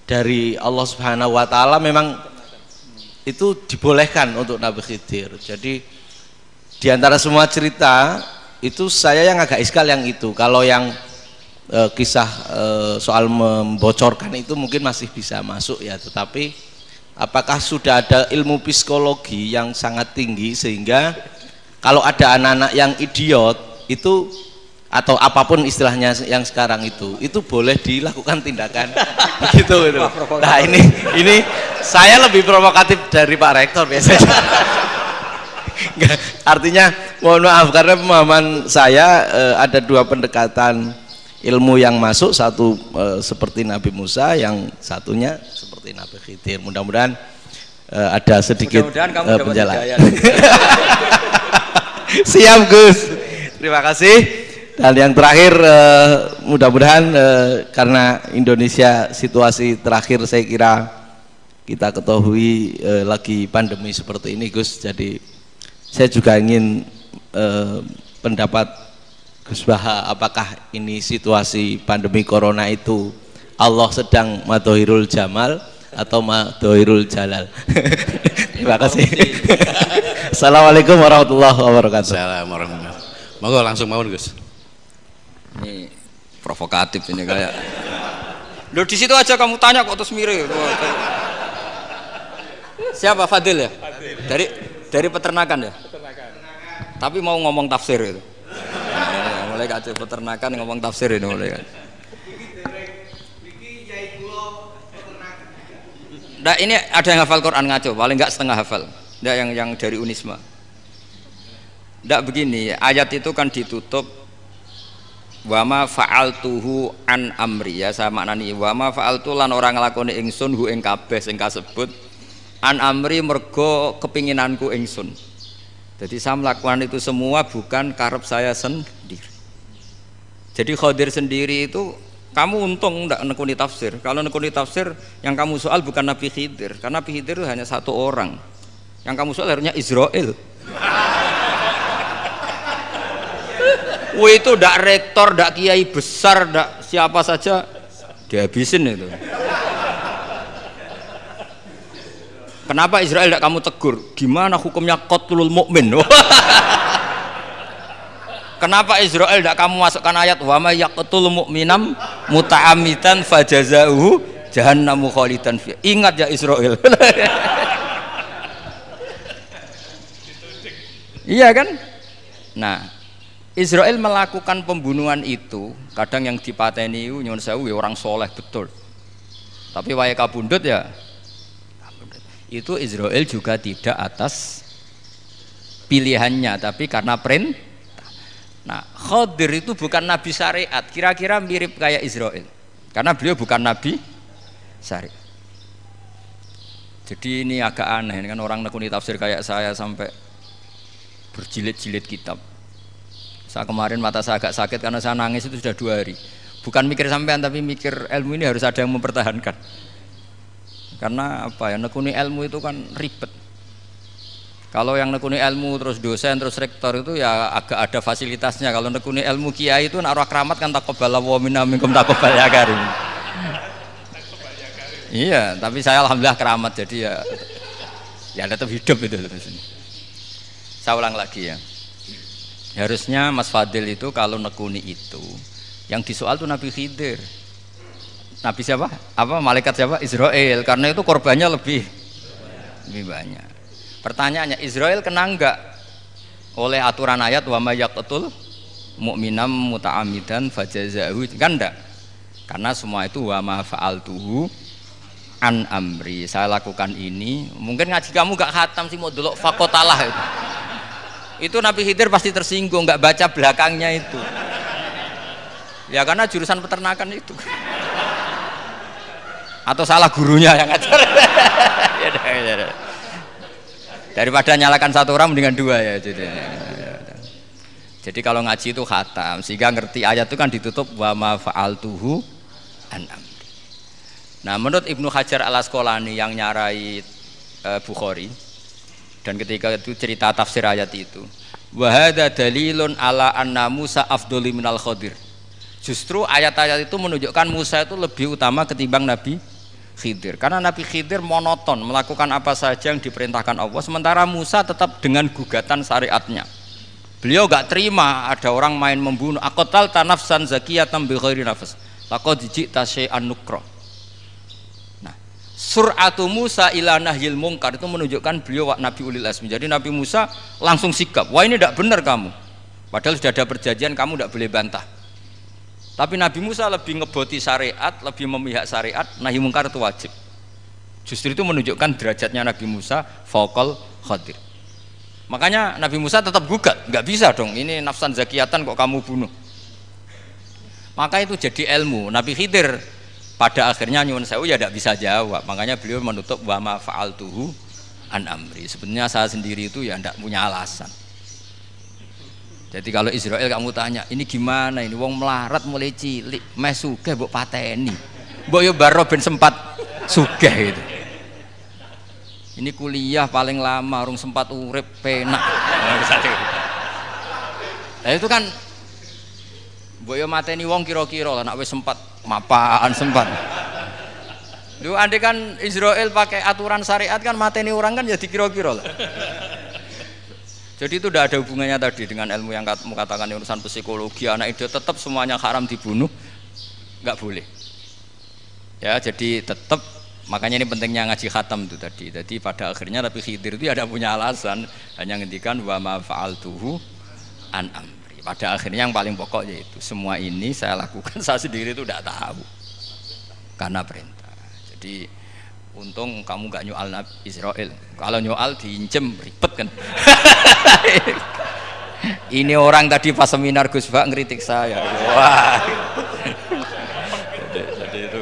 dari Allah Subhanahu wa taala memang itu dibolehkan untuk Nabi Khidir. Jadi di antara semua cerita itu saya yang agak iskal yang itu. Kalau yang kisah soal membocorkan itu mungkin masih bisa masuk ya, tetapi apakah sudah ada ilmu psikologi yang sangat tinggi sehingga kalau ada anak-anak yang idiot itu atau apapun istilahnya yang sekarang itu boleh dilakukan tindakan begitu itu. Nah ini saya lebih provokatif dari Pak Rektor biasanya. Artinya mohon maaf karena pemahaman saya ada dua pendekatan ilmu yang masuk, satu seperti Nabi Musa, yang satunya seperti Nabi Khidir. Mudah-mudahan ada sedikit penjelasan. Siap Gus, terima kasih. Dan yang terakhir mudah-mudahan karena Indonesia situasi terakhir saya kira kita ketahui lagi pandemi seperti ini Gus, jadi saya juga ingin pendapat Gus Baha, apakah ini situasi pandemi corona itu Allah sedang madhohirul jamal atau madhohirul jalal? Terima kasih. Assalamualaikum warahmatullahi wabarakatuh. Assalamualaikum warahmatullahi wabarakatuh. Monggo langsung mawon Gus. Ini provokatif ini kayak. Loh di situ aja kamu tanya kok terus mirip. Siapa Fadil ya? Dari peternakan ya? Peternakan. Tapi mau ngomong tafsir itu. Mulai kacau peternakan ngomong tafsir ini mulai kan. Nah, ini ada yang hafal Quran ngaco, paling enggak setengah hafal. Enggak yang dari Unisma. Enggak begini, ayat itu kan ditutup wa ma fa'altuhu an amri, ya saya maknani wa ma fa'altu lan orang nglakoni ingsun hu ing kabeh sing kasebut an amri mergo kepinginanku ingsun. Jadi saya melakukan itu semua bukan karep saya sendiri. Jadi Khadir sendiri itu kamu untung enggak nekuni tafsir. Kalau nekuni tafsir yang kamu soal bukan Nabi Khidir, karena Nabi Khidir itu hanya satu orang. Yang kamu soal harusnya Israel. Itu ndak rektor, ndak kiai besar, ndak siapa saja dihabisin itu. Kenapa Israel ndak kamu tegur? Gimana hukumnya qatlul mukmin? Kenapa Israel ndak kamu masukkan ayat wa may yaqtul mu'minam muta'ammidan fajazauhu jahannamu khalidan fi. Ingat ya Israel. Iya kan? Nah, Israel melakukan pembunuhan itu, kadang yang dipateni nyuwun sewu orang soleh betul. Tapi wae kabundut ya. Itu Israel juga tidak atas pilihannya, tapi karena perintah. Nah, Khadir itu bukan nabi syariat, kira-kira mirip kayak Israel. Karena beliau bukan nabi syariat. Jadi ini agak aneh, ini kan orang nekuni tafsir kayak saya sampai berjilid-jilid kitab. Saya kemarin mata saya agak sakit karena saya nangis itu sudah 2 hari. Bukan mikir sampean tapi mikir ilmu ini harus ada yang mempertahankan. Karena apa ya, nekuni ilmu itu kan ribet. Kalau yang nekuni ilmu terus dosen terus rektor itu ya agak ada fasilitasnya. Kalau nekuni ilmu kiai itu nak roh keramat kan taqabbala wa minna minkum taqabbal ya karim. Iya, tapi saya alhamdulillah keramat jadi ya tetap hidup itu terus. Saya ulang lagi ya. Harusnya Mas Fadil itu kalau nekuni itu yang disoal tuh Nabi Khidir. Nabi siapa? Apa malaikat siapa? Israel. Karena itu korbannya lebih banyak. Pertanyaannya, Israel kena enggak oleh aturan ayat wa may yaqtul mu'minam muta'ammidan fajazaahu? Kan enggak. Karena semua itu wa ma fa'altuhu an amri. Saya lakukan ini. Mungkin ngaji kamu enggak khatam sih mau delok faqatalah itu. Itu Nabi Khidir pasti tersinggung, nggak baca belakangnya itu. Ya karena jurusan peternakan itu. Atau salah gurunya yang ngajar. Daripada nyalakan satu orang mendingan 2 ya. Jadi kalau ngaji itu khatam, sehingga ngerti ayat itu kan ditutup wa ma fa'altuhu an amri. Nah menurut Ibnu Hajar al-Asqalani yang nyarai Bukhari, dan ketika itu cerita tafsir ayat itu, wa hadza dalilun ala anna Musa afdhali minal Khadir. Justru ayat-ayat itu menunjukkan Musa itu lebih utama ketimbang Nabi Khidir. Karena Nabi Khidir monoton melakukan apa saja yang diperintahkan Allah, sementara Musa tetap dengan gugatan syariatnya. Beliau gak terima ada orang main membunuh. Aqtal tanafsan zakiyatan bi ghairi nafas. Laqad ji'ta syai'an nukra. Nah, sur'atu Musa ila nahyil mungkar itu menunjukkan beliau Nabi ulil azmi. Jadi Nabi Musa langsung sikap, wah ini tidak benar kamu. Padahal sudah ada perjanjian, kamu tidak boleh bantah. Tapi Nabi Musa lebih ngeboti syariat, lebih memihak syariat, nahi mungkar itu wajib. Justru itu menunjukkan derajatnya Nabi Musa fauqal Khadir. Makanya Nabi Musa tetap gugat, nggak bisa dong, ini nafsan zakiyatan kok kamu bunuh. Maka itu jadi ilmu. Nabi Khidir pada akhirnya nyuwun sewu ya tidak bisa jawab. Makanya beliau menutup wa ma fa'altuhu an amri. Sebenarnya saya sendiri itu ya tidak punya alasan. Jadi kalau Israel kamu tanya, ini gimana ini wong melarat mulai cilik, meh sugih mbok pateni. Mbok yo baro ben sempat sugih itu. Ini kuliah paling lama urung sempat urip penak. Nah itu kan mbok yo mateni wong kira-kira lah nek wis sempat mapan sempat. Lho andai kan Israel pakai aturan syariat kan mateni orang kan ya dikira-kira lah. Jadi itu tidak ada hubungannya tadi dengan ilmu yang kamu katakan urusan psikologi anak itu tetap semuanya haram dibunuh, nggak boleh. Ya jadi tetap makanya ini pentingnya ngaji khatam itu tadi. Jadi pada akhirnya Nabi Khidir itu ada punya alasan hanya ngendikan wa ma fa'altuhu an amri. Pada akhirnya yang paling pokok yaitu semua ini saya lakukan saya sendiri itu tidak tahu karena perintah. Jadi untung kamu gak nyoal Israel. Kalau nyoal diinjem ribet kan. Ini orang tadi pas seminar Gus Bak ngeritik saya. Wah. Jadi itu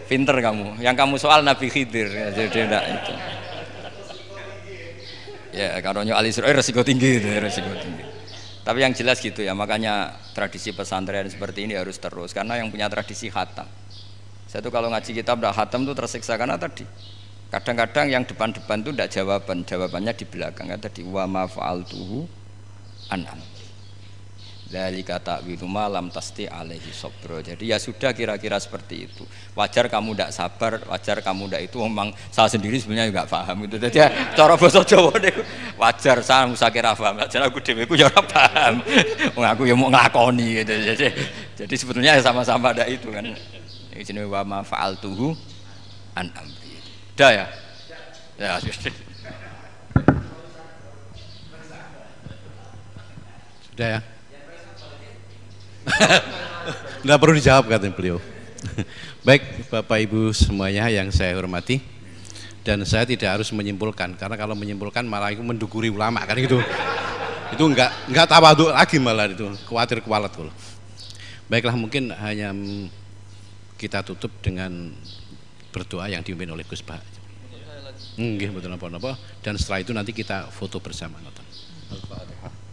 pinter kamu. Yang kamu soal Nabi Khidir. Jadi enggak itu. Ya kalau nyoal Israel resiko tinggi itu, resiko tinggi. Tapi yang jelas gitu ya. Makanya tradisi pesantren seperti ini harus terus karena yang punya tradisi khatam. Saya tuh kalau ngaji kitab tidak khatam tuh tersiksa karena tadi kadang-kadang yang depan-depan tuh tidak jawabannya di belakang kan tadi wa ma fa'altuhu an amri. Dzalika ta'wilu ma lam tasti alaihi sabra. Jadi ya sudah kira-kira seperti itu. Wajar kamu tidak sabar, wajar kamu tidak itu memang saya sendiri sebenarnya enggak paham itu. Jadi ya, cara basa Jawa niku wajar saya usah kira paham. Wajar aku dhewe ku ya ora paham. Wong aku ya mau nglakoni gitu. Jadi sebetulnya sama-sama ada itu kan. Ini wa ma fa'altuhu an amri. Sudah ya? Ya sudah. Sudah ya? Nggak perlu dijawab katanya beliau. Baik Bapak Ibu semuanya yang saya hormati, dan saya tidak harus menyimpulkan karena kalau menyimpulkan malah itu mendukuri ulama kan gitu. Itu enggak tawadhu lagi malah itu, khawatir kualat loh. Baiklah mungkin hanya kita tutup dengan berdoa yang dipimpin oleh Gus Bah. Nggih mboten napa-napa dan setelah itu nanti kita foto bersama nonton. Al-Fatihah.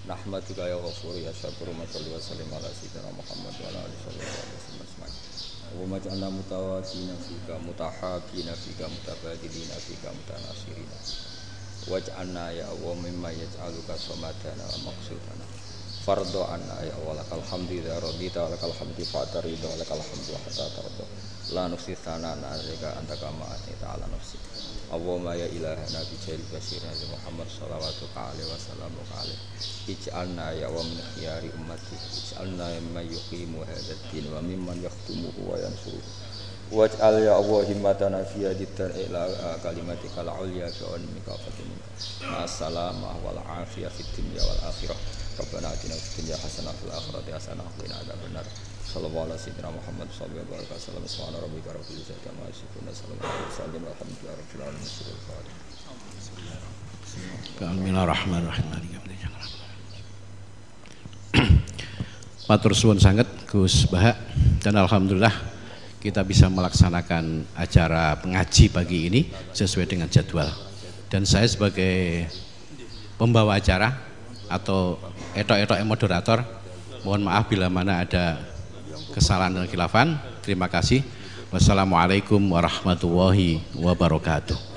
Nahmaduka ya ghafur ya syakur wa salli wa sallim ala sayyidina Muhammad wa ala alihi wa sahbihi. Wa maj'alna mutawaddina fika mutahabina fika mutabadilina fika mutanasirina. Waj'alna ya Allah mimma yaj'aluka samadana wa maqsudana. Fardhu anna ya Allah lakal hamdu ya rabbita lakal hamdu fa'tarida lakal hamdu hatta tarda. La nuksi thanana alika anta kama ta'ala nafsi. Allahumma ya ilahana bi jail basirina Muhammad sallallahu alaihi wasallam ij'alna ya wa min khiyari ummati ij'alna mimman yuqimu hadzal din wa mimman yahtumuhu wa yansuru waj'al ya Allah himmatana fi hadithar ila kalimatikal ulya wa nimika fatimina assalamah wal afiyah fid dunya wal akhirah rabbana atina fid dunya hasanah fil akhirati hasanah wa qina adzabannar sallallahu alaihi sayyidina Muhammad sallallahu alaihi wasallam subhana rabbika rabbil izzati amma yasifun sallallahu alaihi wasallam walhamdulillahi rabbil alamin. Bismillahirrahmanirrahim. Matur suwun sangat Gus Bah, dan alhamdulillah kita bisa melaksanakan acara pengaji pagi ini sesuai dengan jadwal. Dan saya sebagai pembawa acara atau etok-etok moderator, mohon maaf bila mana ada kesalahan dan khilafan. Terima kasih. Wassalamualaikum warahmatullahi wabarakatuh.